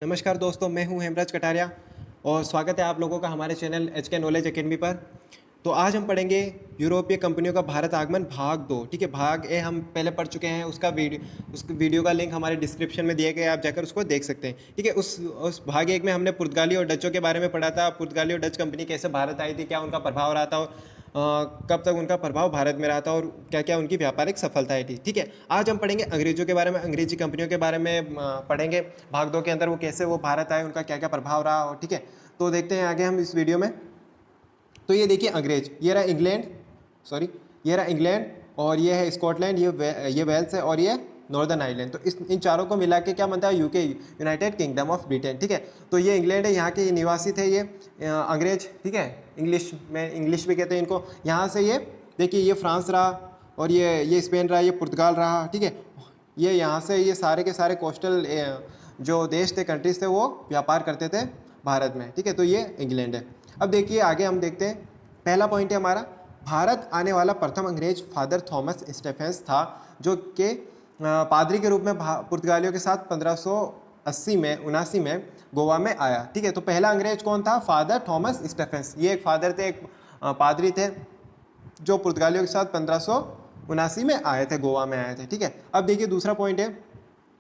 नमस्कार दोस्तों, मैं हूं हेमराज कटारिया और स्वागत है आप लोगों का हमारे चैनल HK नॉलेज एकेडमी पर। तो आज हम पढ़ेंगे यूरोपीय कंपनियों का भारत आगमन भाग 2। ठीक है, भाग ए हम पहले पढ़ चुके हैं। उस वीडियो का लिंक हमारे डिस्क्रिप्शन में दिया गया है, आप जाकर उसको देख सकते हैं। ठीक है, उस भाग एक में हमने पुर्तगाली और डचों के बारे में पढ़ा था। पुर्तगाली और डच कंपनी कैसे भारत आई थी, क्या उनका प्रभाव रहा था, कब तक उनका प्रभाव भारत में रहा था और क्या क्या उनकी व्यापारिक सफलताएं थी। ठीक है, आज हम पढ़ेंगे अंग्रेजों के बारे में, अंग्रेजी कंपनियों के बारे में पढ़ेंगे। भाग 2 के अंदर वो कैसे वो भारत आए, उनका क्या क्या प्रभाव रहा। और ठीक है, तो देखते हैं आगे हम इस वीडियो में। तो ये देखिए अंग्रेज, ये रहा इंग्लैंड, सॉरी ये रहा इंग्लैंड, और ये है स्कॉटलैंड, ये वेल्स है, और ये नॉर्दर्न आइलैंड। तो इन चारों को मिला के क्या बनता है? UK, United kingdom of Britain. ठीक है, तो ये इंग्लैंड है, यहाँ के निवासी थे ये अंग्रेज। ठीक है, इंग्लिश भी कहते हैं इनको। यहाँ से ये देखिए, ये फ्रांस रहा, और ये स्पेन रहा, ये पुर्तगाल रहा। ठीक है, ये यहाँ से ये सारे के सारे कोस्टल जो देश थे, कंट्रीज थे, वो व्यापार करते थे भारत में। ठीक है, तो ये इंग्लैंड है। अब देखिए आगे हम देखते हैं। पहला पॉइंट है हमारा, भारत आने वाला प्रथम अंग्रेज फादर थॉमस स्टेफेंस था, जो कि पादरी के रूप में पुर्तगालियों के साथ 1580 में 79 में गोवा में आया। ठीक है, तो पहला अंग्रेज कौन था? Father Thomas Stephens. ये एक फादर थे, एक पादरी थे, जो पुर्तगालियों के साथ 1579 में आए थे, गोवा में आए थे। ठीक है, अब देखिए दूसरा पॉइंट है,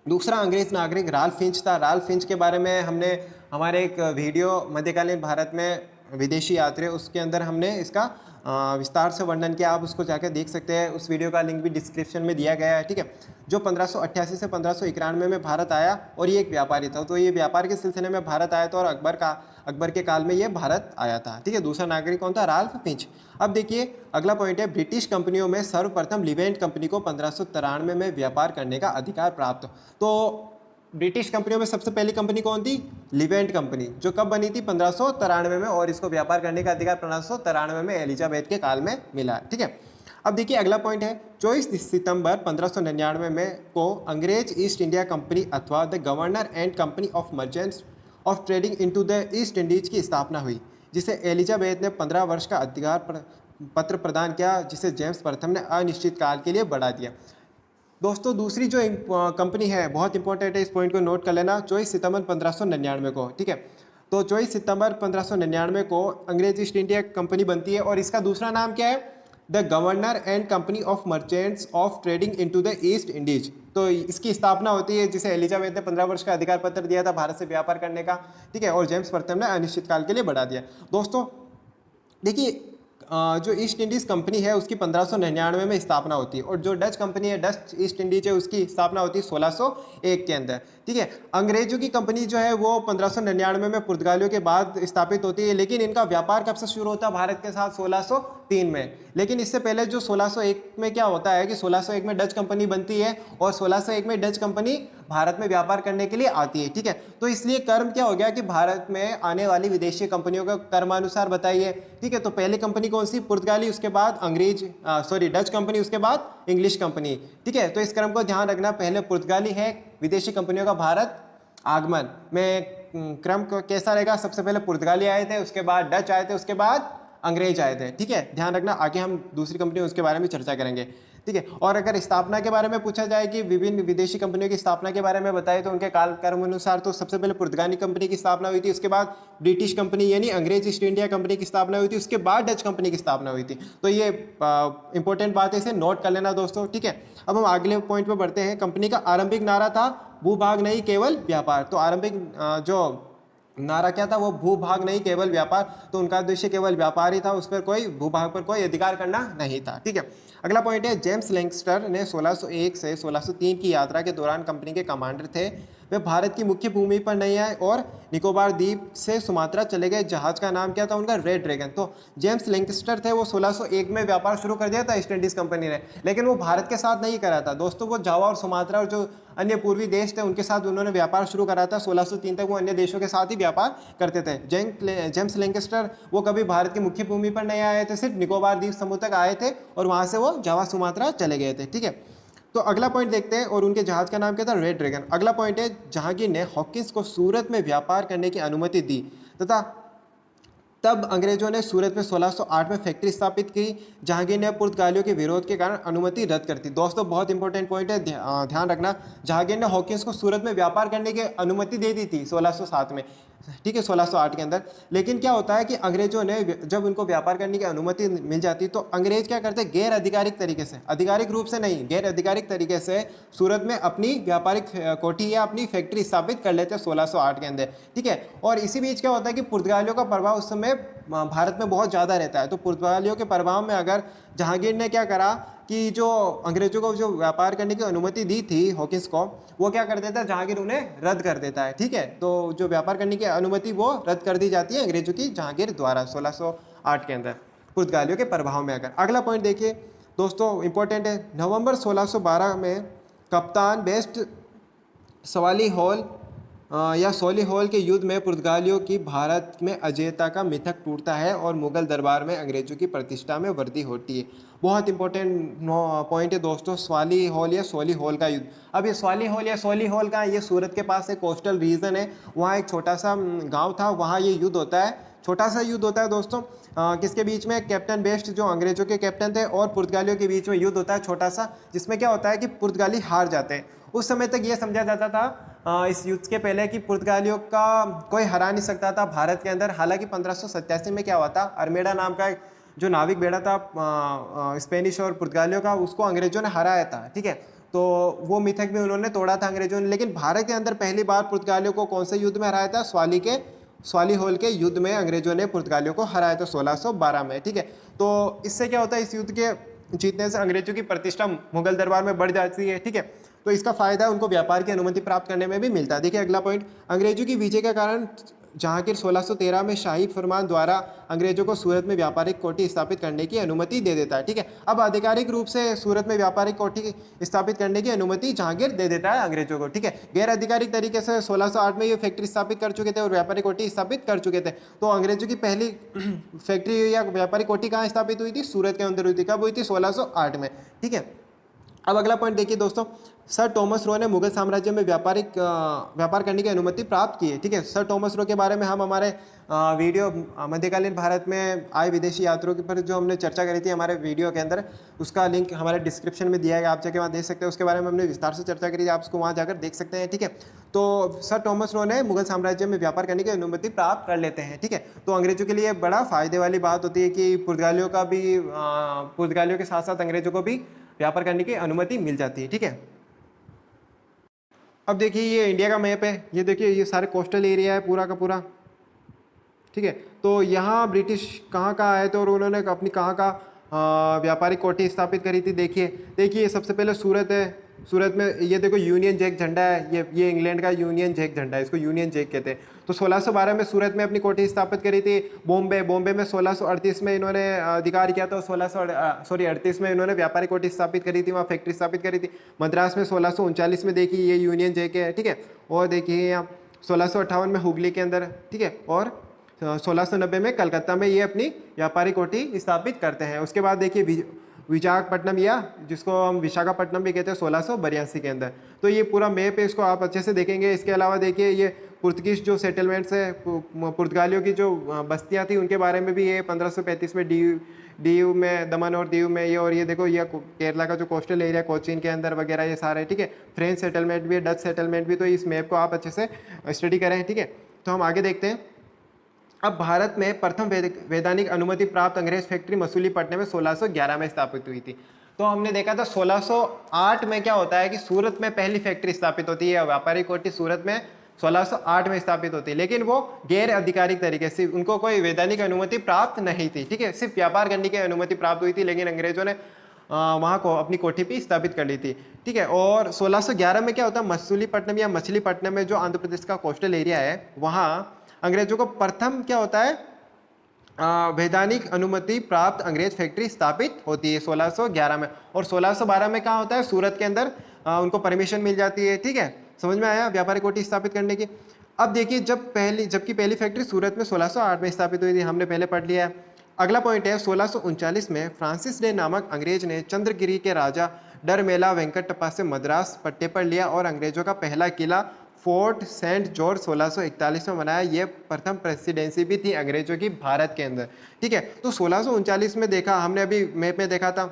दूसरा अंग्रेज नागरिक राल्फ फिंच था। राल्फ फिंच के बारे में हमने हमारे एक वीडियो मध्यकालीन भारत में विदेशी यात्री, उसके अंदर हमने इसका विस्तार से वर्णन किया। आप उसको जाकर देख सकते हैं, उस वीडियो का लिंक भी डिस्क्रिप्शन में दिया गया है। ठीक है, जो 1588 से 1591 में भारत आया, और ये एक व्यापारी था। तो ये व्यापार के सिलसिले में भारत आया था, और अकबर के काल में ये भारत आया था। ठीक है, दूसरा नागरिक कौन था? Ralph Finch. अब देखिए अगला पॉइंट है, ब्रिटिश कंपनियों में सर्वप्रथम लिवेंट कंपनी को 1593 में व्यापार करने का अधिकार प्राप्त। तो ब्रिटिश कंपनियों में सबसे पहली कंपनी कौन थी? लिवेंट कंपनी, जो कब बनी थी? 1593 में, और इसको व्यापार करने का अधिकार 1593 में एलिजाबेथ के काल में मिला। ठीक है, अब देखिए अगला पॉइंट है, 24 सितंबर 1599 में को अंग्रेज ईस्ट इंडिया कंपनी अथवा the governor and company of merchants of trading into the east Indies की स्थापना हुई, जिसे एलिजाबेथ ने 15 वर्ष का अधिकार पत्र प्रदान किया, जिसे जेम्स प्रथम ने अनिश्चित काल के लिए बढ़ा दिया। दोस्तों दूसरी जो कंपनी है, बहुत इंपॉर्टेंट है, इस पॉइंट को नोट कर लेना, 24 सितंबर 1599 को। ठीक है, तो 24 सितंबर 1599 को अंग्रेज ईस्ट इंडिया कंपनी बनती है, और इसका दूसरा नाम क्या है? The governor and company of merchants of trading into the east Indies. तो इसकी स्थापना होती है, जिसे एलिजाबेथ ने 15 वर्ष का अधिकार पत्र दिया था भारत से व्यापार करने का। ठीक है, और जेम्स प्रथम ने अनिश्चित काल के लिए बढ़ा दिया। दोस्तों देखिए, जो ईस्ट इंडीज़ कंपनी है उसकी 1599 में स्थापना होती है, और जो डच कंपनी है, डच ईस्ट इंडीज है, उसकी स्थापना होती है 1601 के अंदर। ठीक है, अंग्रेजों की कंपनी जो है वो 1599 में पुर्तगालियों के बाद स्थापित होती है, लेकिन इनका व्यापार कब से शुरू होता है भारत के साथ? 1603 में। लेकिन इससे पहले जो 1601 में क्या होता है कि 1601 में डच कंपनी बनती है, और 1601 में डच कंपनी भारत में व्यापार करने के लिए आती है। ठीक है, तो इसलिए कर्म क्या हो गया कि भारत में आने वाली विदेशी कंपनियों का कर्मानुसार बताइए। ठीक है, तो पहली कंपनी कौन सी? पुर्तगाली, उसके बाद डच कंपनी, उसके बाद इंग्लिश कंपनी। ठीक है, तो इस क्रम को ध्यान रखना, पहले पुर्तगाली है, विदेशी कंपनियों का भारत आगमन में क्रम कैसा रहेगा? सबसे पहले पुर्तगाली आए थे, उसके बाद डच आए थे, उसके बाद अंग्रेज आए थे। ठीक है, ध्यान रखना, आगे हम दूसरी कंपनी उसके बारे में चर्चा करेंगे। ठीक है, और अगर स्थापना के बारे में पूछा जाए कि विभिन्न विदेशी कंपनियों की स्थापना के बारे में बताए, तो उनके काल कर्म अनुसार तो सबसे पहले पुर्तगाली कंपनी की स्थापना हुई थी, उसके बाद ब्रिटिश कंपनी यानी अंग्रेज ईस्ट इंडिया कंपनी की स्थापना हुई थी, उसके बाद डच कंपनी की स्थापना हुई थी। तो ये इंपॉर्टेंट बात है, इसे नोट कर लेना दोस्तों। ठीक है, अब हम अगले पॉइंट पर बढ़ते हैं। कंपनी का आरंभिक नारा था भूभाग नहीं केवल व्यापार। तो आरंभिक जो नारा क्या था? वो भूभाग नहीं केवल व्यापार। तो उनका उद्देश्य केवल व्यापार ही था, उस पर कोई भूभाग पर कोई अधिकार करना नहीं था। ठीक है, अगला पॉइंट है, जेम्स लैंगस्टर ने 1601 से 1603 की यात्रा के दौरान कंपनी के कमांडर थे। वे भारत की मुख्य भूमि पर नहीं आए और निकोबार द्वीप से सुमात्रा चले गए। जहाज का नाम क्या था उनका? Red dragon. तो जेम्स लैंगस्टर थे, वो 1601 में व्यापार शुरू कर दिया था ईस्ट इंडीज कंपनी ने, लेकिन वो भारत के साथ नहीं करा था दोस्तों। वो जावा और सुमात्रा और जो अन्य पूर्वी देश थे उनके साथ उन्होंने व्यापार शुरू करा था। 1603 तक वो अन्य देशों के साथ ही व्यापार करते थे। जेम्स लैंगस्टर वो कभी भारत की मुख्य भूमि पर नहीं आए थे, सिर्फ निकोबार द्वीप समूह तक आए थे, और वहां से वो जावा सुमात्रा चले गए थे। ठीक है, तो अगला पॉइंट देखते हैं, और उनके जहाज का नाम क्या था? Red dragon. अगला पॉइंट है, जहांगीर ने हॉकिंस को सूरत में व्यापार करने की अनुमति दी तथा तब अंग्रेजों ने सूरत में 1608 में फैक्ट्री स्थापित की। जहांगीर ने पुर्तगालियों के विरोध के कारण अनुमति रद्द कर दी। दोस्तों बहुत इंपॉर्टेंट पॉइंट है, ध्यान रखना। जहांगीर ने हॉकिंस को सूरत में व्यापार करने की अनुमति दे दी थी 1607 में, ठीक है, 1608 के अंदर। लेकिन क्या होता है कि अंग्रेजों ने जब उनको व्यापार करने की अनुमति मिल जाती तो अंग्रेज क्या करते, गैर आधिकारिक तरीके से, आधिकारिक रूप से नहीं, गैर आधिकारिक तरीके से सूरत में अपनी व्यापारिक कोठी या अपनी फैक्ट्री स्थापित कर लेते हैं 1608 के अंदर, ठीक है। और इसी बीच क्या होता है कि पुर्तगालियों का प्रभाव उस समय भारत में बहुत ज़्यादा रहता है। तो पुर्तगालियों के प्रभाव में अगर जहांगीर ने क्या करा कि जो अंग्रेजों को जो व्यापार करने की अनुमति दी थी हॉकिंस को, वो क्या कर देता है, जहांगीर उन्हें रद्द कर देता है, ठीक है। तो जो व्यापार करने की अनुमति वो रद्द कर दी जाती है अंग्रेजों की जहांगीर द्वारा 1608 के अंदर, पुर्तगालियों के प्रभाव में। अगर अगला पॉइंट देखिए दोस्तों, इंपॉर्टेंट है। नवंबर 1612 में कप्तान बेस्ट सवाली हॉल या सोली हॉल के युद्ध में पुर्तगालियों की भारत में अजेयता का मिथक टूटता है और मुगल दरबार में अंग्रेजों की प्रतिष्ठा में वृद्धि होती है। बहुत इंपॉर्टेंट पॉइंट है दोस्तों, स्वाली हॉल या सोली हॉल का युद्ध। अब ये स्वाली हॉल या सोली हॉल का, ये सूरत के पास एक कोस्टल रीजन है, वहाँ एक छोटा सा गाँव था, वहाँ ये युद्ध होता है, छोटा सा युद्ध होता है दोस्तों। किसके बीच में, कैप्टन बेस्ट जो अंग्रेजों के कैप्टन थे और पुर्तगालियों के बीच में युद्ध होता है छोटा सा, जिसमें क्या होता है कि पुर्तगाली हार जाते हैं। उस समय तक ये समझा जाता था इस युद्ध के पहले कि पुर्तगालियों का कोई हरा नहीं सकता था भारत के अंदर। हालांकि 1587 में क्या हुआ था, अरमेडा नाम का जो नाविक बेड़ा था स्पेनिश और पुर्तगालियों का, उसको अंग्रेजों ने हराया था, ठीक है। तो वो मिथक भी उन्होंने तोड़ा था अंग्रेजों ने। लेकिन भारत के अंदर पहली बार पुर्तगालियों को कौन से युद्ध में हराया था, स्वाली हॉल के युद्ध में अंग्रेजों ने पुर्तगालियों को हराया था 1612 में, ठीक है। तो इससे क्या होता है, इस युद्ध के जीतने से अंग्रेजों की प्रतिष्ठा मुगल दरबार में बढ़ जाती है, ठीक है। तो इसका फायदा उनको व्यापार की अनुमति प्राप्त करने में भी मिलता है। देखिए अगला पॉइंट, अंग्रेजों की विजय के कारण जहांगीर 1613 में शाही फरमान द्वारा अंग्रेजों को सूरत में व्यापारिक कोठी स्थापित करने की अनुमति दे देता है, ठीक है। अब आधिकारिक रूप से सूरत में व्यापारिक कोठी स्थापित करने की अनुमति जहांगीर दे देता है अंग्रेजों को, ठीक है। गैर आधिकारिक तरीके से 1608 में ये फैक्ट्री स्थापित कर चुके थे और व्यापारिक कोठी स्थापित कर चुके थे। तो अंग्रेजों की पहली फैक्ट्री या व्यापारिक कोठी कहाँ स्थापित हुई थी, सूरत के अंदर हुई थी। कब हुई थी, 1608 में, ठीक है। अब अगला पॉइंट देखिए दोस्तों, सर टॉमस रो ने मुगल साम्राज्य में व्यापार करने की अनुमति प्राप्त की है, ठीक है। सर टॉमस रो के बारे में हम हमारे वीडियो मध्यकालीन भारत में आए विदेशी यात्रियों के पर जो हमने चर्चा करी थी हमारे वीडियो के अंदर, उसका लिंक हमारे डिस्क्रिप्शन में दिया है, आप जाके वहाँ देख सकते हैं। उसके बारे में हमने विस्तार से चर्चा करी थी, आप उसको वहाँ जाकर देख सकते हैं, ठीक है। तो सर टॉमस रो ने मुगल साम्राज्य में व्यापार करने की अनुमति प्राप्त कर लेते हैं, ठीक है। तो अंग्रेजों के लिए बड़ा फायदे वाली बात होती है कि पुर्तगालियों के साथ साथ अंग्रेजों को भी व्यापार करने की अनुमति मिल जाती है, ठीक है। अब देखिए ये इंडिया का मैप है, ये देखिए ये सारे कोस्टल एरिया है पूरा का पूरा, ठीक है। तो यहाँ ब्रिटिश कहाँ कहाँ आए थे और उन्होंने अपनी कहाँ कहाँ व्यापारिक कोठी स्थापित करी थी। देखिए सबसे पहले सूरत है, सूरत में ये देखो यूनियन जैक झंडा है, ये इंग्लैंड का यूनियन जैक झंडा है, इसको यूनियन जैक कहते हैं। तो 1612 में सूरत में अपनी कोठी स्थापित करी थी। बॉम्बे में 1638 में इन्होंने अधिकार किया था, 38 में इन्होंने व्यापारिक कोठी स्थापित करी थी, वहाँ फैक्ट्री स्थापित करी थी। मद्रास में 1639 में देखिए ये यूनियन जैक है, ठीक है। और देखिए यहाँ 1658 में हुगली के अंदर, ठीक है। और 1690 में कलकत्ता में ये अपनी व्यापारिक कोठी स्थापित करते हैं। उसके बाद देखिए विशाखापट्टनम या जिसको हम विशाखापट्टनम भी कहते हैं 1682 के अंदर। तो ये पूरा मैप है, इसको आप अच्छे से देखेंगे। इसके अलावा देखिए ये पुर्तगीज जो सेटलमेंट्स है, पुर्तगालियों की जो बस्तियां थी उनके बारे में भी ये 1535 में दीव में, दमन और दीव में ये, और ये देखो ये केरला का जो कोस्टल एरिया कोचीन के अंदर वगैरह ये सारे, ठीक है। फ्रेंच सेटलमेंट भी है, डच सेटलमेंट भी। तो इस मैप को आप अच्छे से स्टडी करें, ठीक है। तो हम आगे देखते हैं। अब भारत में प्रथम वैधानिक अनुमति प्राप्त अंग्रेज फैक्ट्री मसूलीपट्टनम में 1611 में स्थापित हुई थी। तो हमने देखा था 1608 में क्या होता है कि सूरत में पहली फैक्ट्री स्थापित होती है, व्यापारिक कोठी सूरत में 1608 में स्थापित होती है। लेकिन वो गैर आधिकारिक तरीके से, उनको कोई वैधानिक अनुमति प्राप्त नहीं थी, ठीक है। सिर्फ व्यापार करने की अनुमति प्राप्त हुई थी, लेकिन अंग्रेजों ने वहाँ को अपनी कोठी भी स्थापित कर ली थी, ठीक है। और 1611 में क्या होता है, मसूलीपट्टनम या मछलीपट्टनम में जो आंध्र प्रदेश का कोस्टल एरिया है, वहाँ अंग्रेजों को प्रथम क्या होता है, वैधानिक अनुमति प्राप्त अंग्रेज फैक्ट्री स्थापित होती है 1611 में। और 1612 में कहाँ होता है, सूरत के अंदर उनको परमिशन मिल जाती है, ठीक है। समझ में आया, व्यापारिक कोठी स्थापित करने की। अब देखिए जबकि पहली फैक्ट्री सूरत में 1608 में स्थापित हुई थी, हमने पहले पढ़ लिया है। अगला पॉइंट है 1639 में फ्रांसिस डे नामक अंग्रेज ने चंद्रगिरी के राजा डरमेला वेंकटप्पा से मद्रास पट्टे पर लिया और अंग्रेजों का पहला किला फोर्ट सेंट जॉर्ज 1641 में बनाया। ये प्रथम प्रेसिडेंसी भी थी अंग्रेजों की भारत के अंदर, ठीक है। तो 1639 में देखा हमने, अभी मैप में देखा था,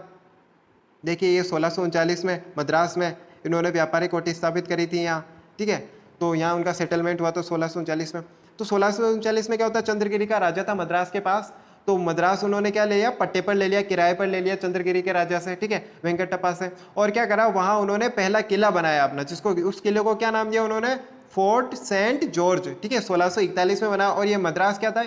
देखिए ये 1639 में मद्रास में इन्होंने व्यापारिक कोठी स्थापित करी थी यहाँ, ठीक है। तो यहाँ उनका सेटलमेंट हुआ तो 1639 में। तो 1639 में क्या होता है, चंद्रगिरी का राजा था मद्रास के पास, तो मद्रास उन्होंने क्या ले लिया, पट्टे पर ले लिया, किराए पर ले लिया चंद्रगिरी के राजा से, ठीक है, वेंकटप्पा से। और क्या करा, वहां उन्होंने पहला किला बनाया अपना, जिसको, उस किले को क्या नाम दिया उन्होंने, फोर्ट सेंट जॉर्ज, ठीक है, 1641 में बना। और ये मद्रास क्या था,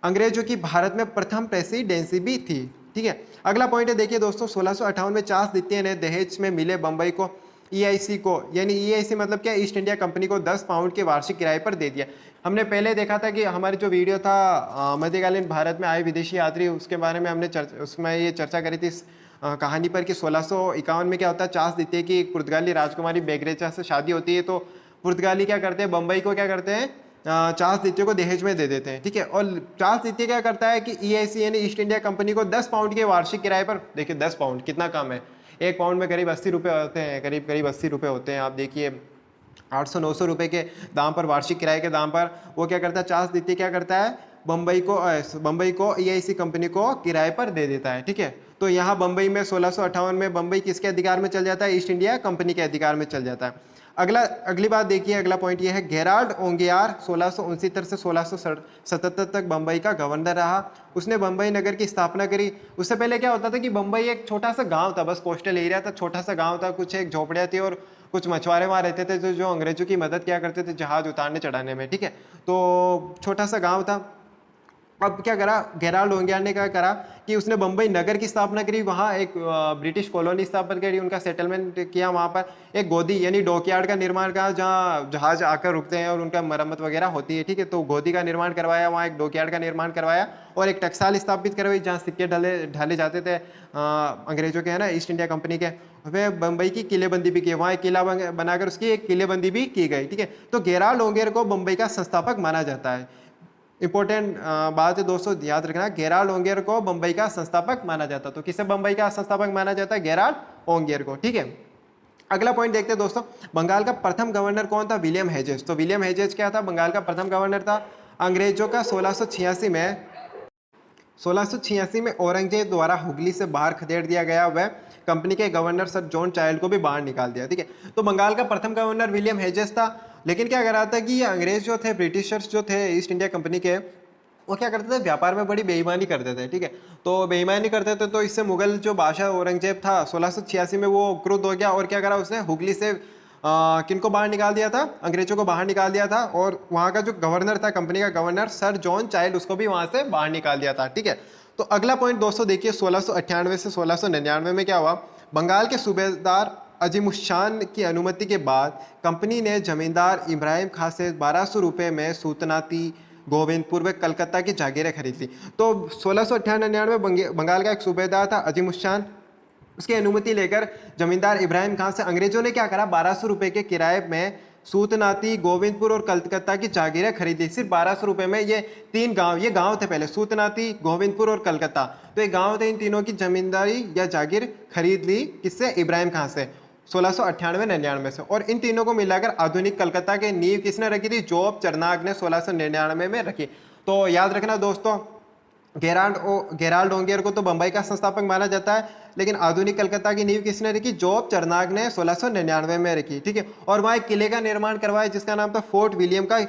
अंग्रेजों की भारत में प्रथम प्रेसिडेंसी भी थी, ठीक है। अगला पॉइंट है, देखिए दोस्तों, 1658 में चार्ल्स द्वितीय ने दहेज में मिले बंबई को ईआईसी को, यानी ईआईसी मतलब क्या, ईस्ट इंडिया कंपनी को 10 पाउंड के वार्षिक किराए पर दे दिया। हमने पहले देखा था कि हमारी जो वीडियो था मध्यकालीन भारत में आए विदेशी यात्री, उसके बारे में हमने उसमें ये चर्चा करी थी इस कहानी पर कि 1651 में क्या होता है, चार्ल्स द्वितीय की एक पुर्तगाली राजकुमारी बेग्रेचा से शादी होती है। तो पुर्तगाली क्या करते हैं, बंबई को क्या करते हैं, चार्ल्स द्वितीय को दहेज में दे देते हैं, ठीक है। और चार्ल्स द्वितीय क्या करता है कि ईआईसी यानी ईस्ट इंडिया कंपनी को 10 पाउंड के वार्षिक किराए पर, देखिए 10 पाउंड कितना कम है, एक पाउंड में करीब 80 रुपये होते हैं, करीब करीब 80 रुपये होते हैं। आप देखिए 800-900 रुपये के दाम पर, वार्षिक किराए के दाम पर वो क्या करता है, चार्ल्स द्वितीय क्या करता है, बंबई को ईआईसी कंपनी को किराए पर दे देता है, ठीक है। तो यहाँ बंबई में 1658 में बंबई किसके अधिकार में चल जाता है, ईस्ट इंडिया कंपनी के अधिकार में चल जाता है। अगली बात देखिए, अगला पॉइंट ये है, गेराल्ड ओंगियार 1669 से 1677 तक बंबई का गवर्नर रहा। उसने बंबई नगर की स्थापना करी। उससे पहले क्या होता था कि बंबई एक छोटा सा गांव था, बस कोस्टल एरिया था, छोटा सा गांव था, कुछ एक झोपड़ियाँ थी और कुछ मछुआरे वहाँ रहते थे जो अंग्रेजों की मदद किया करते थे जहाज उतारने चढ़ाने में, ठीक है। तो छोटा सा गाँव था। अब क्या करा, गेराल्ड ओंगियार ने क्या करा कि उसने बंबई नगर की स्थापना करी, वहाँ एक ब्रिटिश कॉलोनी स्थापित करी, उनका सेटलमेंट किया, वहाँ पर एक गोदी यानी डॉकयार्ड का निर्माण करा, जहाँ जहाज आकर रुकते हैं और उनका मरम्मत वगैरह होती है, ठीक है। तो गोदी का निर्माण करवाया, वहाँ एक डॉकयार्ड का निर्माण करवाया और एक टकसाल स्थापित करवाई जहाँ सिक्के ढाले जाते थे अंग्रेजों के, है ना, ईस्ट इंडिया कंपनी के। वे बंबई की किलेबंदी भी की, वहाँ एक किला बनाकर उसकी एक किलेबंदी भी की गई, ठीक है। तो गेराल्ड ओंगियार को बंबई का संस्थापक माना जाता है। इंपॉर्टेंट बात है दोस्तों, याद रखना, गेराल्ड ओंगियार को बंबई का संस्थापक माना जाता है। तो किसे बंबई का संस्थापक माना जाता है, गेराल्ड ओंगियार को, ठीक है। अगला पॉइंट देखते हैं दोस्तों, बंगाल का प्रथम गवर्नर कौन था, विलियम हेजेस। तो विलियम हेजेस क्या था, बंगाल का प्रथम गवर्नर था। अंग्रेजों का 1686 में औरंगजेब द्वारा हुगली से बाहर खदेड़ दिया गया, वह कंपनी के गवर्नर सर जॉन चाइल्ड को भी बाहर निकाल दिया, ठीक है। तो बंगाल का प्रथम गवर्नर विलियम हेजेस था। लेकिन क्या करा था कि ये अंग्रेज जो थे, ब्रिटिशर्स जो थे ईस्ट इंडिया कंपनी के, वो क्या करते थे, व्यापार में बड़ी बेईमानी करते थे, ठीक है। तो बेईमानी करते थे, तो इससे मुगल जो बादशाह औरंगजेब था 1686 में वो क्रुद्ध हो गया और क्या करा उसने, हुगली से किनको बाहर निकाल दिया था, अंग्रेजों को बाहर निकाल दिया था। और वहाँ का जो गवर्नर था, कंपनी का गवर्नर सर जॉन चाइल्ड, उसको भी वहाँ से बाहर निकाल दिया था, ठीक है। तो अगला पॉइंट दोस्तों देखिए, 1698 से 1699 में क्या हुआ, बंगाल के सूबेदार अजीमुशान की अनुमति के बाद कंपनी ने जमींदार इब्राहिम खां से 1200 रुपये में सूतनाती, गोविंदपुर व कलकत्ता की जागीरें खरीद ली। तो 1698 में बंगाल का एक सूबेदार था अजीमुशान, उसकी अनुमति लेकर जमींदार इब्राहिम खान से अंग्रेजों ने क्या करा, 1200 रुपये के किराए में सूतनाती, गोविंदपुर और कलकत्ता की जागीरें खरीदी। सिर्फ 1200 रुपये में ये 3 गांव, ये गांव थे पहले, सूतनाती, गोविंदपुर और कलकत्ता, तो ये गांव थे, इन तीनों की जमींदारी या जागीर खरीद ली, किससे, इब्राहिम खान से, 1698-99 से। और इन तीनों को मिलाकर आधुनिक कलकत्ता के नींव किसने रखी थी, जॉब चरनाग ने 1699 में रखी। तो याद रखना दोस्तों, गेराल्ड ओंगियार को तो बंबई का संस्थापक माना जाता है, लेकिन आधुनिक कलकत्ता की नींव किसने रखी, जॉब चरनाग ने 1699 में रखी, ठीक है। और वहाँ एक किले का निर्माण करवाया जिसका नाम था फोर्ट विलियम का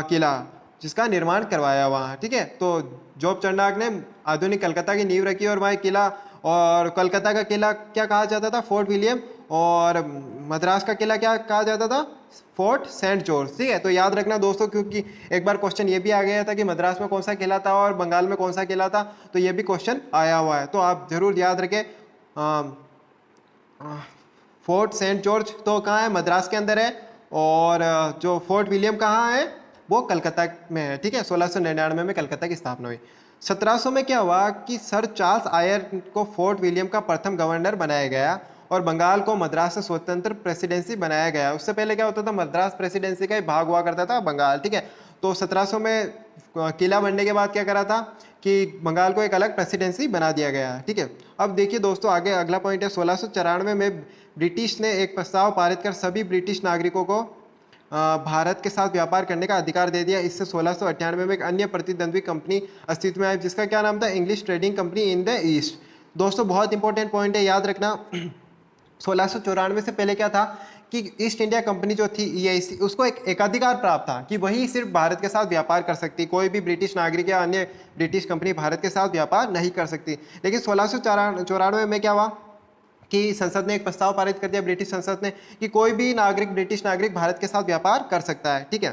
किला, जिसका निर्माण करवाया वहाँ, ठीक है। तो जॉब चरनाग ने आधुनिक कलकत्ता की नींव रखी और वहाँ एक किला, और कलकत्ता का किला क्या कहा जाता था, फोर्ट विलियम, और मद्रास का किला क्या कहा जाता था, फोर्ट सेंट जॉर्ज, ठीक है। तो याद रखना दोस्तों, क्योंकि एक बार क्वेश्चन ये भी आ गया था कि मद्रास में कौन सा किला था और बंगाल में कौन सा किला था, तो ये भी क्वेश्चन आया हुआ है, तो आप जरूर याद रखें। फोर्ट सेंट जॉर्ज तो कहाँ है, मद्रास के अंदर है, और जो फोर्ट विलियम कहाँ है, वो कलकत्ता में है, ठीक है। 1699 में कलकत्ता की स्थापना हुई। 1700 में क्या हुआ कि सर चार्ल्स आयर को फोर्ट विलियम का प्रथम गवर्नर बनाया गया और बंगाल को मद्रास से स्वतंत्र प्रेसिडेंसी बनाया गया। उससे पहले क्या होता था, मद्रास प्रेसिडेंसी का ही भाग हुआ करता था बंगाल, ठीक है। तो 1700 में किला बनने के बाद क्या करा था कि बंगाल को एक अलग प्रेसिडेंसी बना दिया गया, ठीक है। अब देखिए दोस्तों, आगे अगला पॉइंट है, 1694 में ब्रिटिश ने एक प्रस्ताव पारित कर सभी ब्रिटिश नागरिकों को भारत के साथ व्यापार करने का अधिकार दे दिया। इससे 1698 में एक अन्य प्रतिद्वंद्वी कंपनी अस्तित्व में आई जिसका क्या नाम था, English trading company in the east. दोस्तों बहुत इंपॉर्टेंट पॉइंट है, याद रखना। 1694 से पहले क्या था कि ईस्ट इंडिया कंपनी जो थी EIC, उसको एक एकाधिकार प्राप्त था कि वही सिर्फ भारत के साथ व्यापार कर सकती, कोई भी ब्रिटिश नागरिक या अन्य ब्रिटिश कंपनी भारत के साथ व्यापार नहीं कर सकती। लेकिन 1694 में क्या हुआ कि संसद ने एक प्रस्ताव पारित कर दिया, ब्रिटिश संसद ने, कि कोई भी नागरिक, ब्रिटिश नागरिक भारत के साथ व्यापार कर सकता है। ठीक है,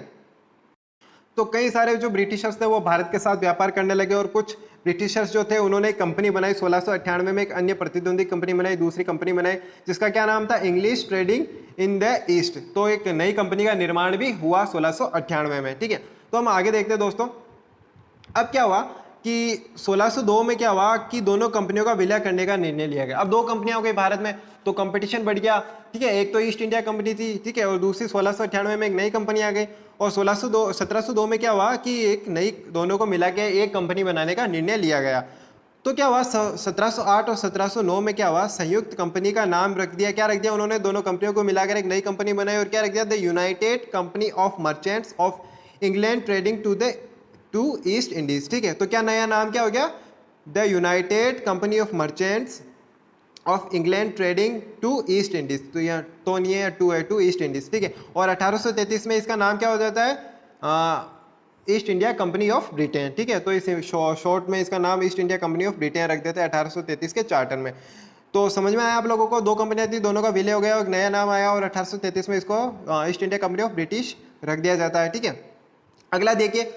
तो कई सारे जो ब्रिटिशर्स थे वो भारत के साथ व्यापार करने लगे और कुछ ब्रिटिशर्स जो थे उन्होंने एक कंपनी बनाई। 1698 में एक अन्य प्रतिद्वंदी कंपनी बनाई, दूसरी कंपनी बनाई जिसका क्या नाम था, English trading in the east. तो एक नई कंपनी का निर्माण भी हुआ 1698 में। ठीक है, तो हम आगे देखते हैं दोस्तों। अब क्या हुआ कि 1602 में क्या हुआ कि दोनों कंपनियों का विलय करने का निर्णय लिया गया। अब दो कंपनियां हो गई भारत में, तो कंपटीशन बढ़ गया। ठीक है, एक तो ईस्ट इंडिया कंपनी थी, ठीक है, और दूसरी 1698 में एक नई कंपनी आ गई। और 1702 में क्या हुआ कि एक नई, दोनों को मिला के एक कंपनी बनाने का निर्णय लिया गया। तो क्या हुआ, 1708 और 1709 में क्या हुआ, संयुक्त कंपनी का नाम रख दिया। क्या रख दिया उन्होंने, दोनों कंपनियों को मिलाकर एक नई कंपनी बनाई और क्या रख दिया, the united company of merchants of England trading to East Indies. ठीक है, तो क्या नया नाम क्या हो गया, the united company of merchants of England trading to East Indies. तो यहाँ तो नहीं है, टू है, टू ईस्ट इंडीज। ठीक है, और 1833 में इसका नाम क्या हो जाता है, east India company of Britain. ठीक है, तो इस शॉर्ट में इसका नाम east India company of Britain रख देते हैं 1833 के चार्टर में। तो समझ में आया आप लोगों को, दो कंपनियां थी, दोनों का विलय हो गया और नया नाम आया और 1833 में इसको east India company of British रख दिया जाता है। ठीक है, अगला देखिए।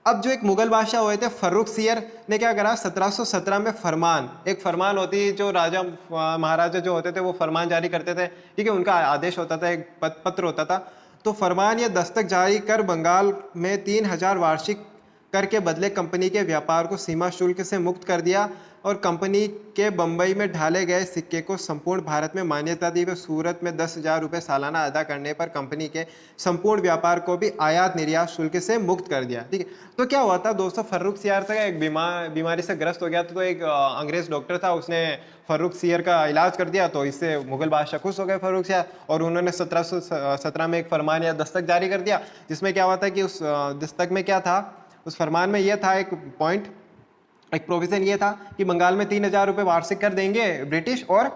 अब जो एक मुगल बादशाह हुए थे फर्रुखसियर ने क्या करा, 1717 में फरमान, एक फरमान होती, जो राजा महाराजा जो होते थे वो फरमान जारी करते थे। ठीक है, उनका आदेश होता था, एक पत्र होता था। तो फरमान या दस्तक जारी कर बंगाल में 3000 वार्षिक कर के बदले कंपनी के व्यापार को सीमा शुल्क से मुक्त कर दिया और कंपनी के बंबई में ढाले गए सिक्के को संपूर्ण भारत में मान्यता दी व सूरत में 10,000 रुपये सालाना अदा करने पर कंपनी के संपूर्ण व्यापार को भी आयात निर्यात शुल्क से मुक्त कर दिया। ठीक है, तो क्या हुआ था दोस्तों, फर्रुखसियर था एक बीमारी से ग्रस्त हो गया था। तो एक अंग्रेज डॉक्टर था, उसने फर्रुखसियर का इलाज कर दिया। तो इससे मुगल बादशाह खुश हो गए फर्रुखसियर, और उन्होंने 1717 में एक फरमान या दस्तक जारी कर दिया, जिसमें क्या हुआ था कि उस दस्तक में क्या था, उस फरमान में यह था, एक पॉइंट, एक प्रोविजन ये था कि बंगाल में 3000 रुपये वार्षिक कर देंगे ब्रिटिश, और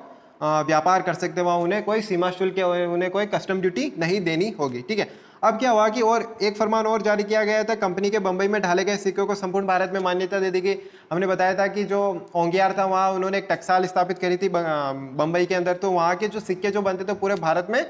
व्यापार कर सकते, वहाँ उन्हें कोई सीमा शुल्क या उन्हें कोई कस्टम ड्यूटी नहीं देनी होगी। ठीक है, अब क्या हुआ कि और एक फरमान और जारी किया गया था, कंपनी के बंबई में ढाले गए सिक्कों को संपूर्ण भारत में मान्यता दे दी गई। हमने बताया था कि जो ओंगियार था वहाँ उन्होंने एक टकसाल स्थापित करी थी बंबई के अंदर, तो वहाँ के जो सिक्के जो बनते थे पूरे भारत में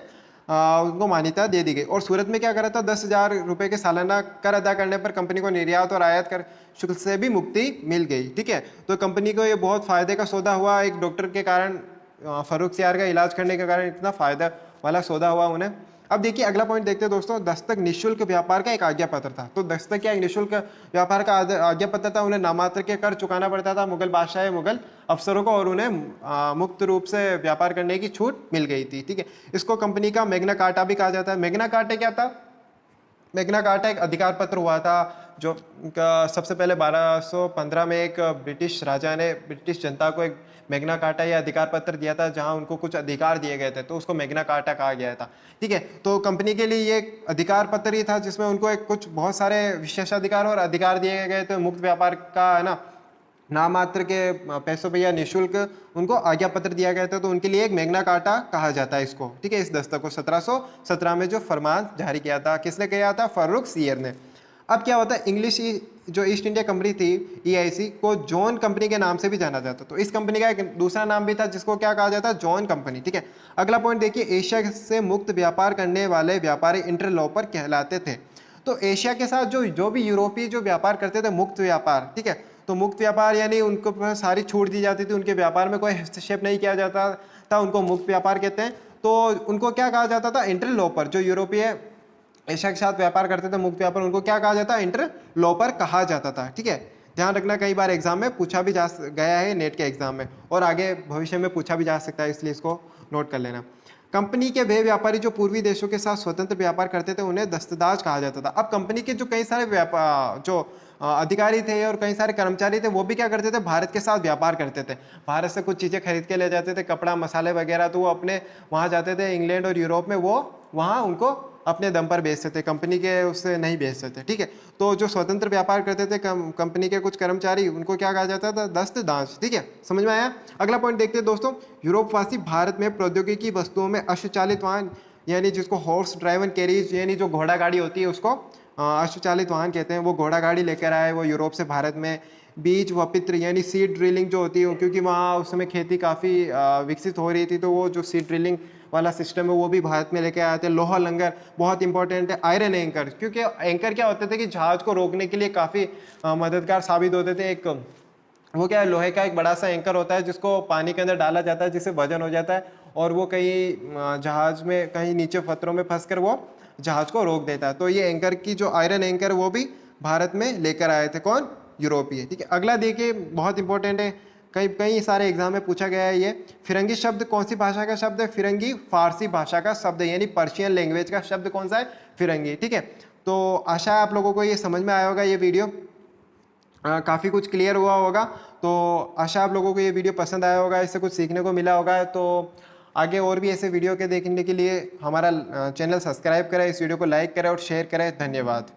उनको मान्यता दे दी गई। और सूरत में क्या करा था, 10,000 रुपये के सालाना कर अदा करने पर कंपनी को निर्यात और आयात कर शुल्क से भी मुक्ति मिल गई। ठीक है, तो कंपनी को ये बहुत फायदे का सौदा हुआ, एक डॉक्टर के कारण, फर्रुखसियर का इलाज करने के कारण इतना फायदा वाला सौदा हुआ उन्हें। अब देखिए अगला पॉइंट देखते हैं दोस्तों, दस्तक निःशुल्क व्यापार का एक आज्ञा पत्र था। तो दस्तक क्या एक निःशुल्क व्यापार का आज्ञा पत्र था, उन्हें नामात्र के कर चुकाना पड़ता था मुगल बादशाह, मुगल अफसरों को, और उन्हें मुक्त रूप से व्यापार करने की छूट मिल गई थी। ठीक है, इसको कंपनी का मैग्ना कार्टा भी कहा जाता है। मैग्ना कार्टा क्या था, मैग्ना कार्टा एक अधिकार पत्र हुआ था जो सबसे पहले 1215 में एक ब्रिटिश राजा ने ब्रिटिश जनता को एक मैग्ना कार्टा या अधिकार पत्र दिया था, जहां उनको कुछ अधिकार दिए गए थे, तो उसको मैग्ना कार्टा कहा गया था। ठीक है, तो कंपनी के लिए ये अधिकार पत्र ही था जिसमें उनको एक कुछ बहुत सारे विशेषाधिकार और अधिकार दिए गए थे, मुक्त व्यापार का, है ना, नामात्र के पैसों पे या निःशुल्क उनको आज्ञा पत्र दिया गया था। तो उनके लिए एक मैग्ना कार्टा कहा जाता है इसको। ठीक है, इस दस्तक को 1717 में जो फरमान जारी किया था, किसने किया था, फर्रुखसियर ने। अब क्या होता है, इंग्लिश जो ईस्ट इंडिया कंपनी थी EIC को जॉन कंपनी के नाम से भी जाना जाता। तो इस कंपनी का एक दूसरा नाम भी था जिसको क्या कहा जाता है, जॉन कंपनी। ठीक है, अगला पॉइंट देखिए, एशिया से मुक्त व्यापार करने वाले व्यापारी इंटरलॉपर कहलाते थे। तो एशिया के साथ जो भी यूरोपीय जो व्यापार करते थे, मुक्त व्यापार, ठीक है, तो मुक्त व्यापार यानी उनको सारी छूट दी जाती थी, उनके व्यापार में कोई हस्तक्षेप नहीं किया जाता था, उनको मुक्त व्यापार कहते हैं। तो उनको क्या कहा जाता था, इंटरलॉपर। जो यूरोपीय एशिया के साथ व्यापार करते थे मुक्त व्यापार, उनको क्या कहा जाता है, इंटरलॉपर कहा जाता था। ठीक है, ध्यान रखना, कई बार एग्जाम में पूछा भी जा गया है, नेट के एग्जाम में, और आगे भविष्य में पूछा भी जा सकता है, इसलिए इसको नोट कर लेना। कंपनी के वे व्यापारी जो पूर्वी देशों के साथ स्वतंत्र व्यापार करते थे उन्हें दस्तदाज कहा जाता था। अब कंपनी के जो कई सारे व्यापार जो अधिकारी थे और कई सारे कर्मचारी थे, वो भी क्या करते थे, भारत के साथ व्यापार करते थे, भारत से कुछ चीज़ें खरीद के ले जाते थे, कपड़ा, मसाले वगैरह, तो वो अपने वहाँ जाते थे इंग्लैंड और यूरोप में, वो वहाँ उनको अपने दम पर बेचते थे, कंपनी के उससे नहीं बेचते थे, ठीक है। तो जो स्वतंत्र व्यापार करते थे कंपनी के कुछ कर्मचारी, उनको क्या कहा जाता था, दस्त दांत, ठीक है। समझ में आया। अगला पॉइंट देखते हैं दोस्तों, यूरोपवासी भारत में प्रौद्योगिकी वस्तुओं में अश्वचालित वाहन, यानी जिसको हॉर्स ड्राइवन कैरिज, यानी जो घोड़ा गाड़ी होती है उसको अश्वचालित वाहन कहते हैं, वो घोड़ा गाड़ी लेकर आए वो यूरोप से भारत में। बीज वपित्र यानी सीड ड्रिलिंग जो होती है, क्योंकि वहाँ उस समय खेती काफ़ी विकसित हो रही थी, तो वो जो सीड ड्रिलिंग वाला सिस्टम है वो भी भारत में लेके आए थे। लोहा लंगर बहुत इंपॉर्टेंट है। आयरन एंकर, क्योंकि एंकर क्या होते थे कि जहाज को रोकने के लिए काफ़ी मददगार साबित होते थे। एक वो क्या है, लोहे का एक बड़ा सा एंकर होता है जिसको पानी के अंदर डाला जाता है, जिससे वजन हो जाता है और वो कहीं जहाज में कहीं नीचे पत्थरों में फंस कर वो जहाज को रोक देता है। तो ये एंकर की जो आयरन एंकर वो भी भारत में लेकर आए थे, कौन, यूरोपीय, ठीक है। अगला देखिए बहुत इंपॉर्टेंट है, कई कई सारे एग्जाम में पूछा गया है ये। फिरंगी शब्द कौन सी भाषा का शब्द है, फिरंगी फारसी भाषा का शब्द है, यानी पर्शियन लैंग्वेज का शब्द कौन सा है, फिरंगी, ठीक है। तो आशा है आप लोगों को ये समझ में आया होगा, ये वीडियो काफ़ी कुछ क्लियर हुआ होगा। तो आशा आप लोगों को ये वीडियो पसंद आया होगा, इससे कुछ सीखने को मिला होगा। तो आगे और भी ऐसे वीडियो के देखने के लिए हमारा चैनल सब्सक्राइब करें, इस वीडियो को लाइक करें और शेयर करें। धन्यवाद।